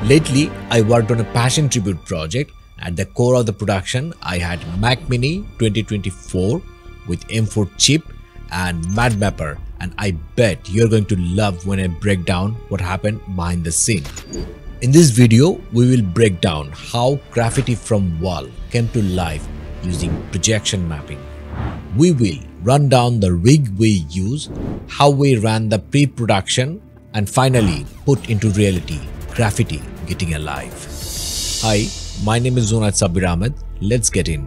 Lately, I worked on a passion tribute project. At the core of the production, I had Mac Mini 2024 with M4 chip and MadMapper, and I bet you're going to love when I break down what happened behind the scene. In this video, we will break down how graffiti from wall came to life using projection mapping. We will run down the rig we use, how we ran the pre-production, and finally put into reality graffiti getting alive. Hi, my name is Zunayed Sabbir Ahmed. Let's get in.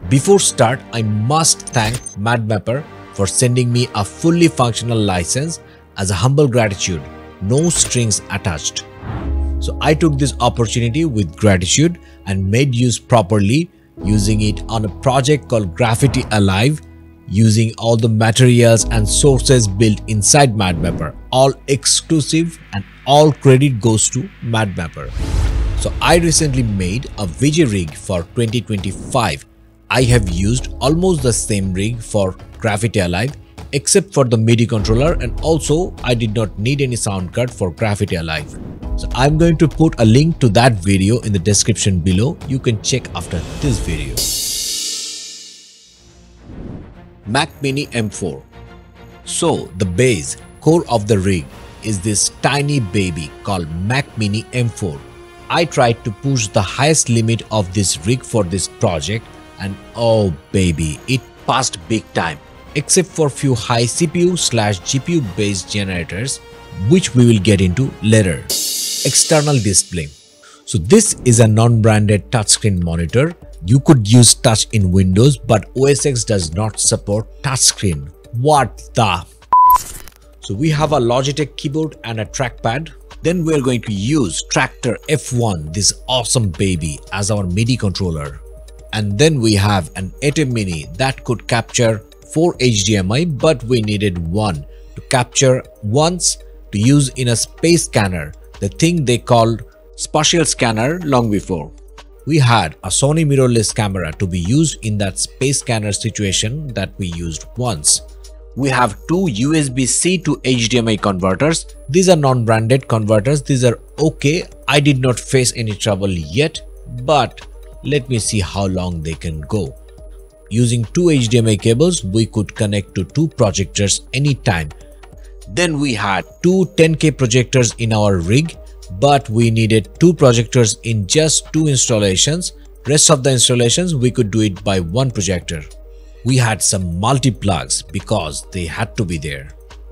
Before start, I must thank MadMapper for sending me a fully functional license as a humble gratitude, no strings attached. So I took this opportunity with gratitude and made use properly, using it on a project called Graffiti Alive, using all the materials and sources built inside MadMapper, all exclusive, and all credit goes to MadMapper. So I recently made a VJ rig for 2025. I have used almost the same rig for Graffiti Alive except for the MIDI controller, and also I did not need any sound card for Graffiti Alive. So I'm going to put a link to that video in the description below. You can check after this video. Mac Mini M4. So the base core of the rig is this tiny baby called Mac Mini M4. I tried to push the highest limit of this rig for this project, and oh baby, it passed big time, except for few high CPU/GPU based generators, which we will get into later. External display. So this is a non-branded touchscreen monitor. You could use touch in Windows, but OS X does not support touchscreen. What the? So we have a Logitech keyboard and a trackpad. Then we are going to use Tractor F1, this awesome baby, as our MIDI controller. And then we have an ATEM Mini that could capture 4 HDMI, but we needed one to capture once to use in a space scanner, the thing they called spatial scanner long before. We had a Sony mirrorless camera to be used in that space scanner situation that we used once. We have two USB-C to HDMI converters. These are non-branded converters. These are okay. I did not face any trouble yet, but let me see how long they can go. Using two HDMI cables, we could connect to two projectors anytime. Then we had two 10K projectors in our rig, but we needed two projectors in just two installations. Rest of the installations we could do it by one projector. We had some multi-plugs because they had to be there.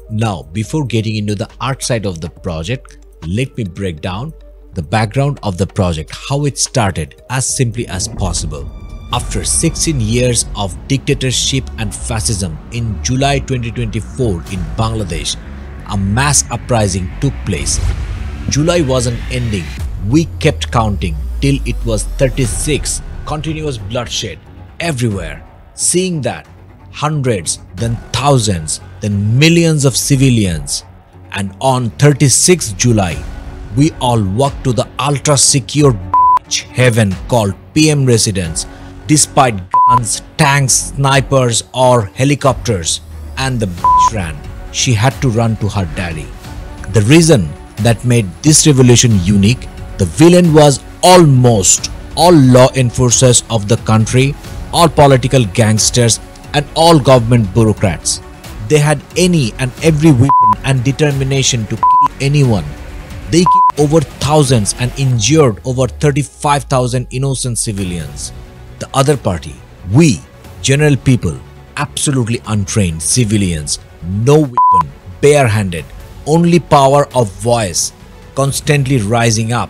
Now, before getting into the art side of the project, let me break down the background of the project, how it started as simply as possible. After 16 years of dictatorship and fascism, in July 2024 in Bangladesh, a mass uprising took place. July wasn't ending. We kept counting till it was 36. Continuous bloodshed everywhere. Seeing that, hundreds, then thousands, then millions of civilians. And on 36 July, we all walked to the ultra-secure heaven called PM residence, despite guns, tanks, snipers or helicopters, and the bitch ran. She had to run to her daddy. The reason that made this revolution unique, the villain was almost all law enforcers of the country, all political gangsters, and all government bureaucrats. They had any and every weapon and determination to kill anyone. They killed over thousands and injured over 35,000 innocent civilians. The other party, we, general people, absolutely untrained civilians, no weapon, barehanded, only power of voice, constantly rising up.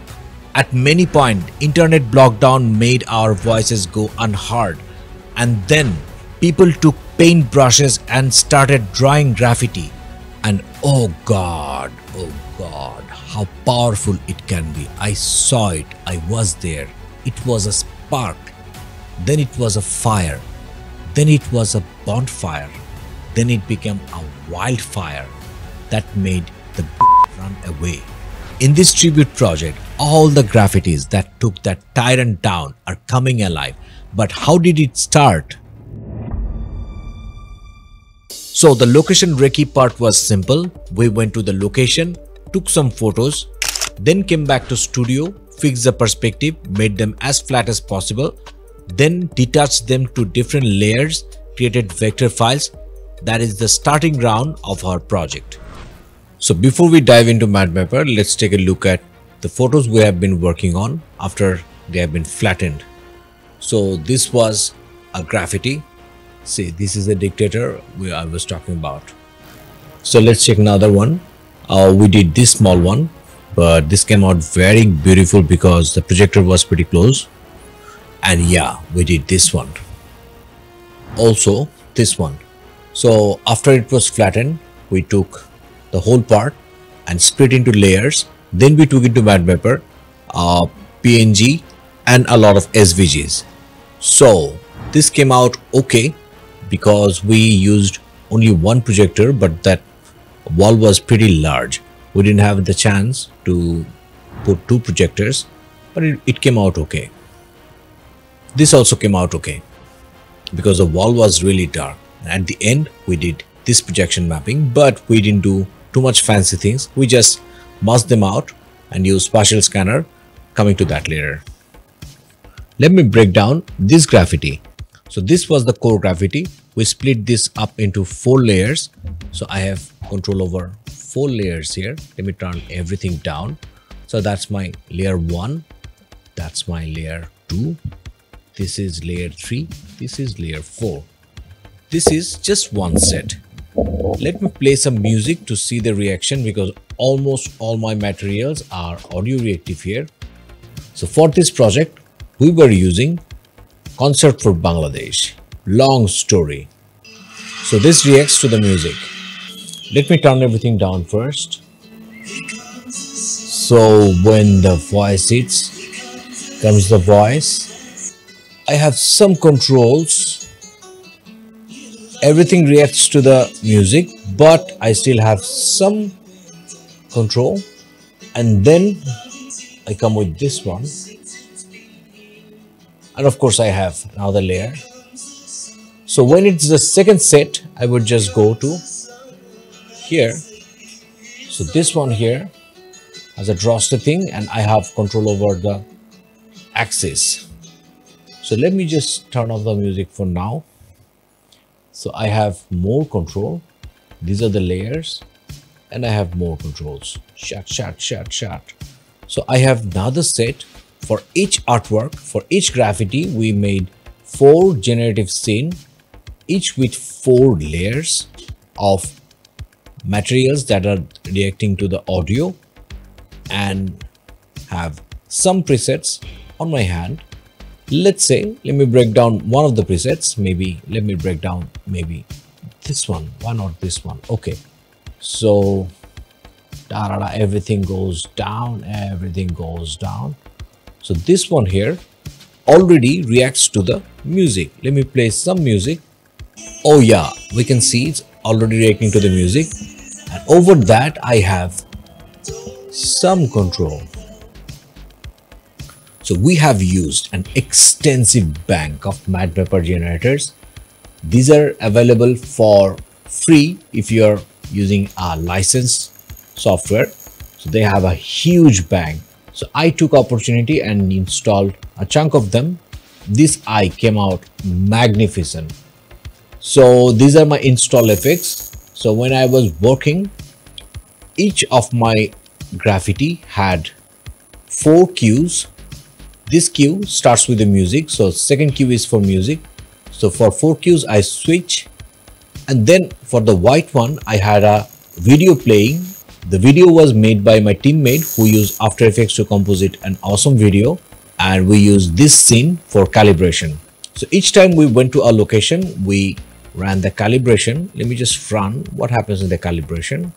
At many points, internet lockdown made our voices go unheard. And then people took paint brushes and started drawing graffiti. And oh God, how powerful it can be. I saw it, I was there. It was a spark. Then it was a fire. Then it was a bonfire. Then it became a wildfire that made the run away. In this tribute project, all the graffitis that took that tyrant down are coming alive. But how did it start? So the location recce part was simple. We went to the location, took some photos, Then came back to studio, fixed the perspective, made them as flat as possible, then detached them to different layers, created vector files. That is the starting ground of our project. So before we dive into MadMapper, let's take a look at the photos we have been working on after they have been flattened. So this was a graffiti. See, this is the dictator I was talking about. So let's check another one. We did this small one, but this came out very beautiful because the projector was pretty close. And yeah, we did this one. Also this one. So after it was flattened, we took the whole part and split into layers. Then we took it to MadMapper, PNG and a lot of SVGs. So this came out okay because we used only one projector, but that wall was pretty large. We didn't have the chance to put two projectors, but it came out okay. This also came out okay because the wall was really dark. At the end, we did this projection mapping, but we didn't do too much fancy things. We just masked them out and used spatial scanner. Coming to that later. Let me break down this graffiti. So this was the core graffiti. We split this up into 4 layers. So I have control over 4 layers here. Let me turn everything down. So that's my layer 1. That's my layer 2. This is layer 3. This is layer 4. This is just one set. Let me play some music to see the reaction because almost all my materials are audio reactive here. So for this project, we were using Concert for Bangladesh. Long story. So this reacts to the music. Let me turn everything down first. So when the voice hits, comes the voice. I have some controls. Everything reacts to the music, but I still have some control. And then I come with this one. And of course I have another layer. So when it's the second set, I would just go to here. So this one here has a raster thing and I have control over the axis. So let me just turn off the music for now. So I have more control. These are the layers and I have more controls. Shot. So I have another set. For each artwork, for each graffiti, we made 4 generative scene, each with 4 layers of materials that are reacting to the audio and have some presets on my hand. Let's say, let me break down one of the presets. Let me break down this one. Why not this one? Okay. So, everything goes down, So this one here already reacts to the music. Let me play some music. Oh yeah, we can see it's already reacting to the music. And over that, I have some control. So we have used an extensive bank of MadMapper generators. These are available for free if you're using a licensed software. So they have a huge bank. So I took opportunity and installed a chunk of them. This eye came out magnificent. So these are my install effects. So when I was working, each of my graffiti had 4 cues. This cue starts with the music. So second cue is for music. So for 4 cues, I switch. And then for the white one, I had a video playing. The video was made by my teammate who used After Effects to composite an awesome video, and we used this scene for calibration. So each time we went to a location, we ran the calibration. Let me just run what happens in the calibration.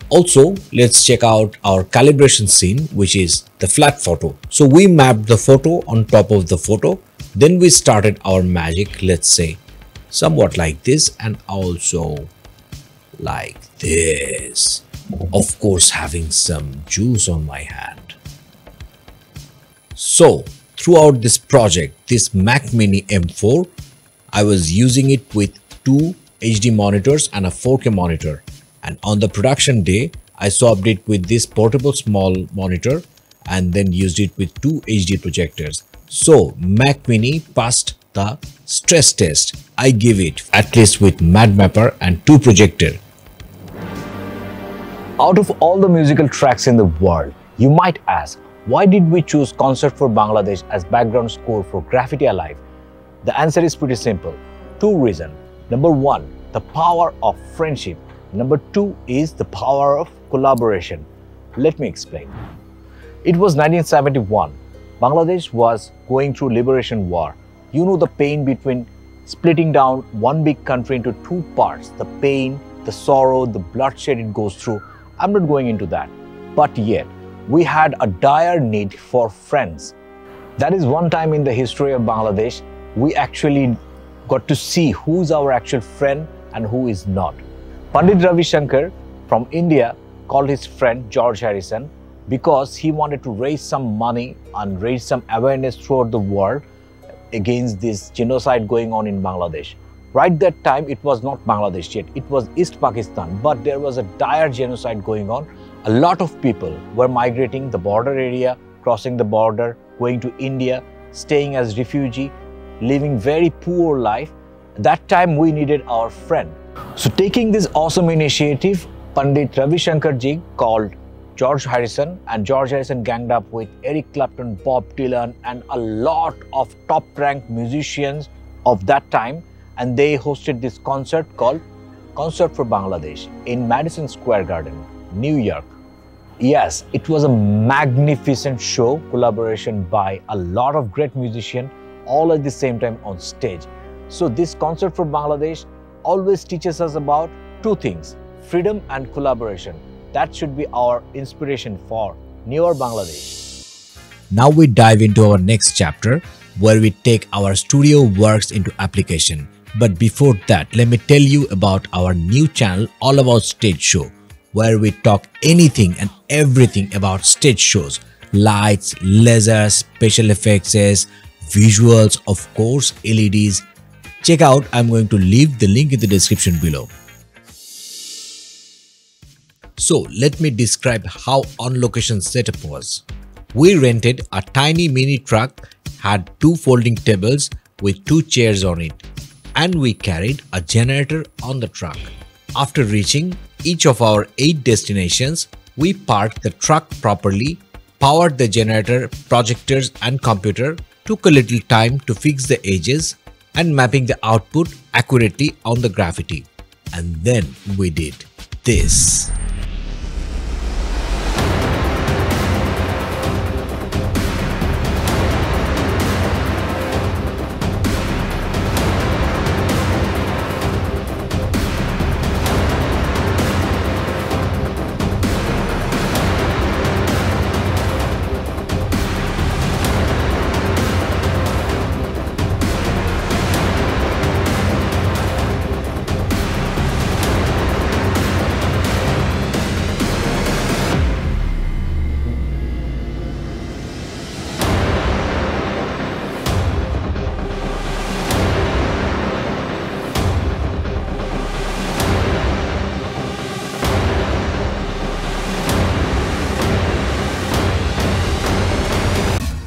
Also, let's check out our calibration scene, which is the flat photo. So we mapped the photo on top of the photo. Then we started our magic, let's say somewhat like this and also like this. Of course, having some juice on my hand. So throughout this project, this Mac Mini M4, I was using it with 2 HD monitors and a 4K monitor. And on the production day, I swapped it with this portable small monitor and then used it with two HD projectors. So Mac Mini passed the stress test. I give it at least with MadMapper and two projectors. Out of all the musical tracks in the world, you might ask, why did we choose Concert for Bangladesh as background score for Graffiti Alive? The answer is pretty simple. Two reasons. Number one, the power of friendship. Number two is the power of collaboration. Let me explain. It was 1971. Bangladesh was going through liberation war. You know the pain between splitting down one big country into two parts. The pain, the sorrow, the bloodshed it goes through. I'm not going into that. But yet, we had a dire need for friends. That is one time in the history of Bangladesh, we actually got to see who's our actual friend and who is not. Pandit Ravi Shankar from India called his friend George Harrison because he wanted to raise some money and raise some awareness throughout the world against this genocide going on in Bangladesh. Right that time, it was not Bangladesh yet, it was East Pakistan, but there was a dire genocide going on. A lot of people were migrating the border area, crossing the border, going to India, staying as refugee, living very poor life. That time we needed our friend. So taking this awesome initiative, Pandit Ravi Shankar ji called George Harrison, and George Harrison ganged up with Eric Clapton, Bob Dylan and a lot of top-ranked musicians of that time, and they hosted this concert called Concert for Bangladesh in Madison Square Garden, New York. Yes, it was a magnificent show, collaboration by a lot of great musicians all at the same time on stage. So this Concert for Bangladesh always teaches us about two things, freedom and collaboration. That should be our inspiration for newer Bangladesh. Now we dive into our next chapter where we take our studio works into application. But before that, let me tell you about our new channel all about stage show, where we talk anything and everything about stage shows, lights, lasers, special effects, visuals, of course, LEDs. Check out, I'm going to leave the link in the description below. So let me describe how on-location setup was. We rented a tiny mini truck, had two folding tables with two chairs on it, and we carried a generator on the truck. After reaching each of our 8 destinations, we parked the truck properly, powered the generator, projectors and computer, took a little time to fix the edges and mapping the output accurately on the graffiti. And then we did this.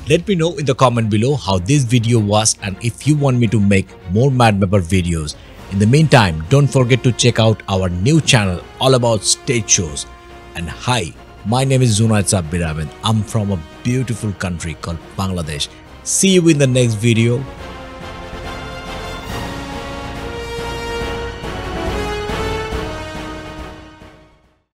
Let me know in the comment below how this video was and if you want me to make more MadMapper videos. In the meantime, don't forget to check out our new channel all about stage shows. And hi, my name is Zunayed Sabbir. I'm from a beautiful country called Bangladesh. See you in the next video.